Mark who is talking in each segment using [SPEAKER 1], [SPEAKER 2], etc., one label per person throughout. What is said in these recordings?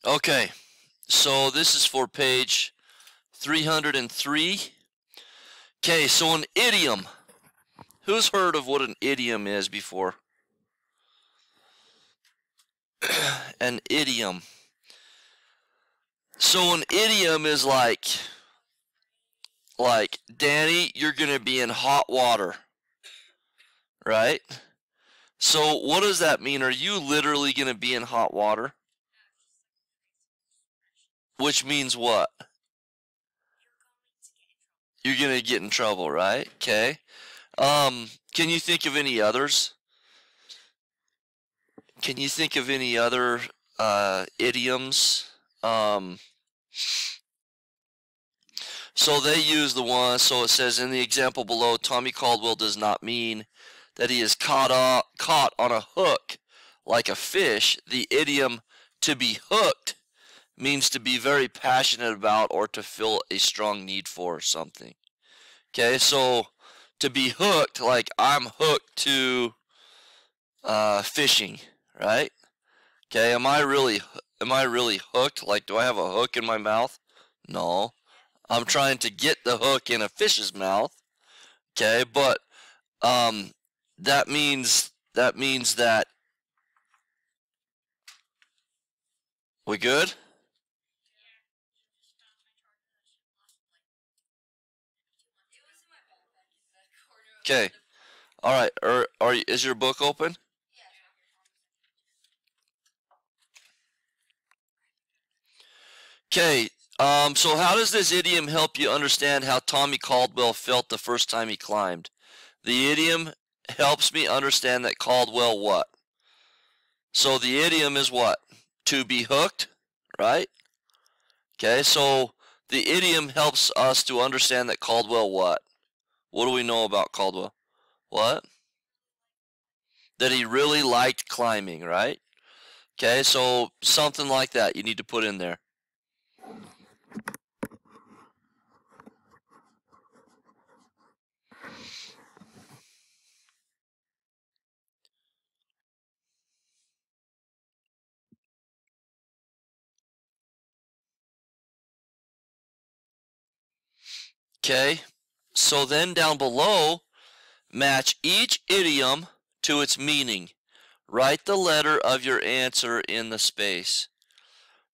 [SPEAKER 1] Okay, so this is for page 303. Okay, so an idiom. Who's heard of what an idiom is before? An idiom. So an idiom is like, Danny, you're going to be in hot water, right? So what does that mean? Are you literally going to be in hot water? Which means what? You're going to get in trouble, right? Okay. Can you think of any others? Can you think of any other idioms? So they use the one, so it says in the example below, Tommy Caldwell does not mean that he is caught on a hook like a fish. The idiom to be hooked means to be very passionate about or to feel a strong need for something. Okay, so to be hooked, like I'm hooked to fishing, right? Okay, am I really hooked? Like, do I have a hook in my mouth? No. I'm trying to get the hook in a fish's mouth. Okay, but that means that we good? Okay. All right. Is your book open? Okay. So how does this idiom help you understand how Tommy Caldwell felt the first time he climbed? The idiom helps me understand that Caldwell what? So the idiom is what? To be hooked, right? Okay, so the idiom helps us to understand that Caldwell what? What do we know about Caldwell? What? That he really liked climbing, right? Okay, so something like that you need to put in there. Okay, so then down below, match each idiom to its meaning. Write the letter of your answer in the space.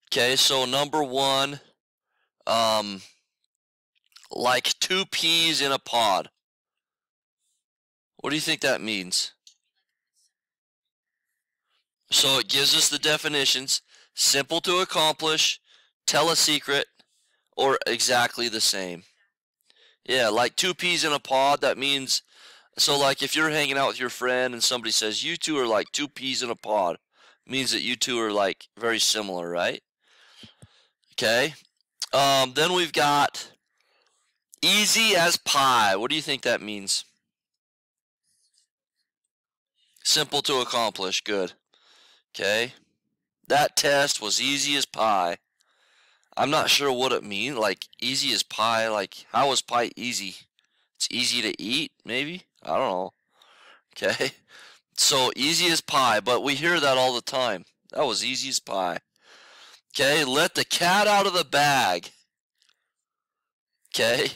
[SPEAKER 1] Okay, so number one, like two peas in a pod. What do you think that means? So it gives us the definitions: simple to accomplish, tell a secret, or exactly the same. Yeah, like two peas in a pod, that means, so like if you're hanging out with your friend and somebody says, you two are like two peas in a pod, it means that you two are like very similar, right? Okay. Then we've got easy as pie. What do you think that means? Simple to accomplish. Good. Okay. That test was easy as pie. I'm not sure what it means. Like, easy as pie. Like, how is pie easy? It's easy to eat, maybe? I don't know. Okay. So, easy as pie, but we hear that all the time. That was easy as pie. Okay. Let the cat out of the bag. Okay.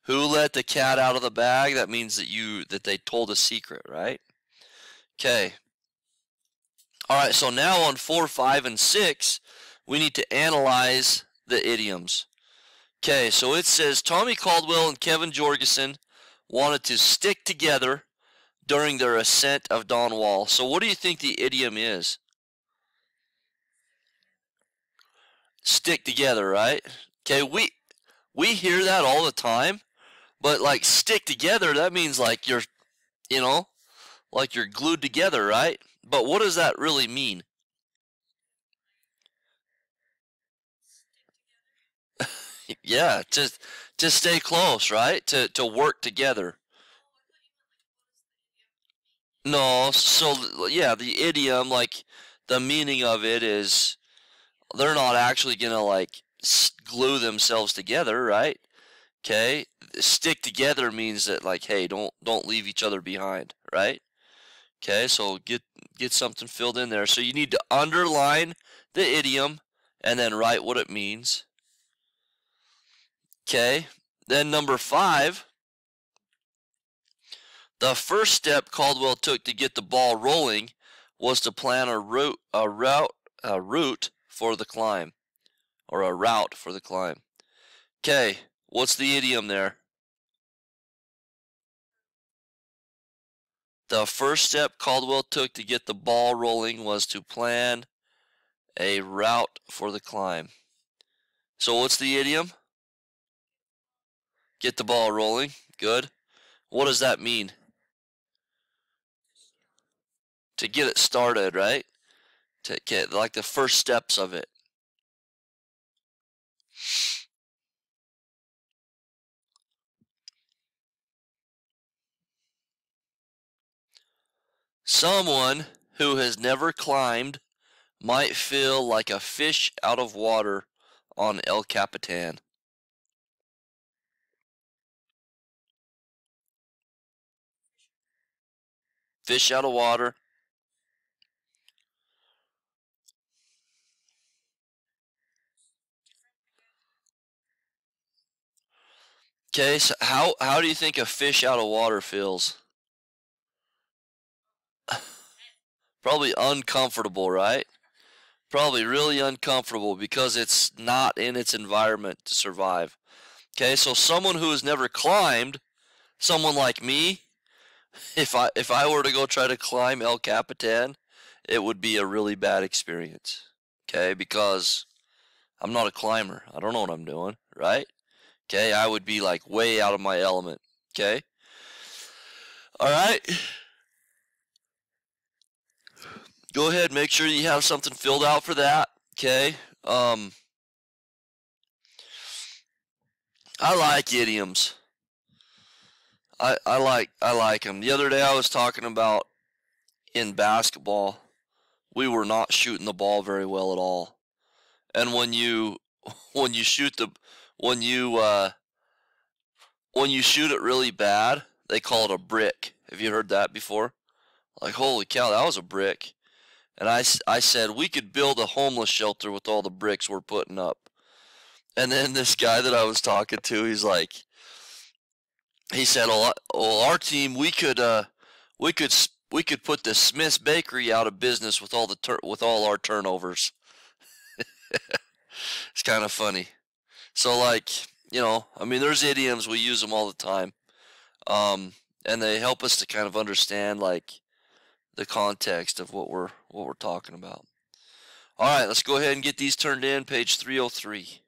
[SPEAKER 1] Who let the cat out of the bag? That means that they told a secret, right? Okay. All right, so now on 4, 5, and 6, we need to analyze the idioms. Okay, so it says Tommy Caldwell and Kevin Jorgensen wanted to stick together during their ascent of Dawn Wall. So what do you think the idiom is? Stick together, right? Okay, we hear that all the time, but like stick together, that means like you're, like you're glued together, right? But what does that really mean? Yeah, to stay close, right? To work together. No, so yeah, the idiom, like the meaning of it is they're not actually gonna like glue themselves together, right? Okay, stick together means that like, hey, don't leave each other behind, right? Okay, so get something filled in there. So you need to underline the idiom and then write what it means. Okay, then number 5, the first step Caldwell took to get the ball rolling was to plan a route for the climb, or a route for the climb. Okay, what's the idiom there? The first step Caldwell took to get the ball rolling was to plan a route for the climb. So what's the idiom? Get the ball rolling. Good. What does that mean? To get it started, right? To get like the first steps of it. Someone who has never climbed might feel like a fish out of water on El Capitan. Fish out of water. Okay, so how do you think a fish out of water feels? Probably uncomfortable, right? Probably really uncomfortable because it's not in its environment to survive. Okay, so someone who has never climbed, someone like me, if I were to go try to climb El Capitan, it would be a really bad experience. Okay, because I'm not a climber. I don't know what I'm doing, right? Okay, I would be like way out of my element. Okay? All right. Go ahead, make sure you have something filled out for that. Okay? I like idioms. I like them. The other day I was talking about in basketball, we were not shooting the ball very well at all. And when you shoot when you shoot it really bad, they call it a brick. Have you heard that before? Like, holy cow, that was a brick. And I said we could build a homeless shelter with all the bricks we're putting up. And then this guy that I was talking to, he said, well, our team, we could put the Smith's Bakery out of business with all our turnovers. It's kind of funny. So like, I mean, there's idioms, we use them all the time, and they help us to kind of understand like the context of what we're talking about. All right, let's go ahead and get these turned in. Page 303.